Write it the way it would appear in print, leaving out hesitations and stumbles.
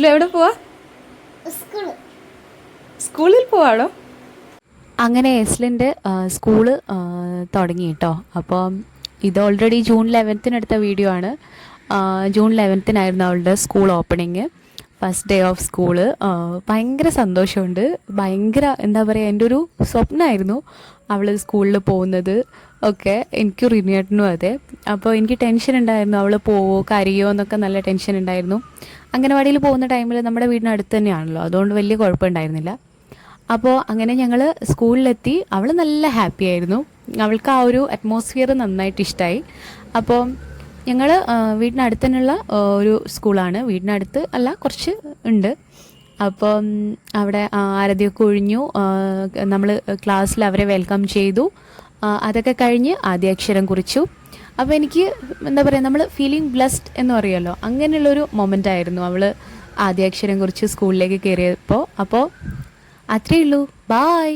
എവിടെ പോവാ? സ്കൂളിൽ പോവാണോ? അങ്ങനെ എസ്ലിൻ്റെ സ്കൂള് തുടങ്ങി കേട്ടോ. അപ്പം ഇത് ഓൾറെഡി ജൂൺ 11 എടുത്ത വീഡിയോ ആണ്. ജൂൺ 11 അവളുടെ school opening, first day of school. ഭയങ്കര സന്തോഷമുണ്ട്. ഭയങ്കര എന്താ പറയുക, എൻ്റെ ഒരു സ്വപ്നമായിരുന്നു അവൾ സ്കൂളിൽ പോകുന്നത് ഒക്കെ. എനിക്ക് റിനിയേട്ടനും അതെ. അപ്പോൾ എനിക്ക് ടെൻഷൻ ഉണ്ടായിരുന്നു, അവൾ പോവോ കരയോ എന്നൊക്കെ നല്ല ടെൻഷൻ ഉണ്ടായിരുന്നു. അംഗനവാടിയിൽ പോകുന്ന ടൈമിൽ നമ്മുടെ വീടിനടുത്ത് തന്നെയാണല്ലോ, അതുകൊണ്ട് വലിയ കുഴപ്പമുണ്ടായിരുന്നില്ല. അപ്പോൾ അങ്ങനെ ഞങ്ങൾ സ്കൂളിലെത്തി. അവൾ നല്ല ഹാപ്പി ആയിരുന്നു. അവൾക്ക് ആ ഒരു അറ്റ്മോസ്ഫിയർ നന്നായിട്ട് ഇഷ്ടമായി. അപ്പോൾ ഞങ്ങൾ വീടിനടുത്ത് തന്നെയുള്ള ഒരു സ്കൂളാണ്. വീടിനടുത്ത് അല്ല, കുറച്ച് ഉണ്ട്. അപ്പം അവിടെ ആരതിയൊക്കെ ഒഴിഞ്ഞു. നമ്മൾ ക്ലാസ്സിൽ അവരെ വെൽക്കം ചെയ്തു. അതൊക്കെ കഴിഞ്ഞ് ആദ്യാക്ഷരം കുറിച്ചു. അപ്പോൾ എനിക്ക് എന്താ പറയുക, നമ്മൾ ഫീലിംഗ് ബ്ലെസ്ഡ് എന്ന് പറയുമല്ലോ, അങ്ങനെയുള്ളൊരു മൊമെൻ്റ് ആയിരുന്നു അവൾ ആദ്യാക്ഷരം കുറിച്ച് സ്കൂളിലേക്ക് കയറിയപ്പോൾ. അപ്പോൾ അത്രയേ ഉള്ളൂ. ബായ്.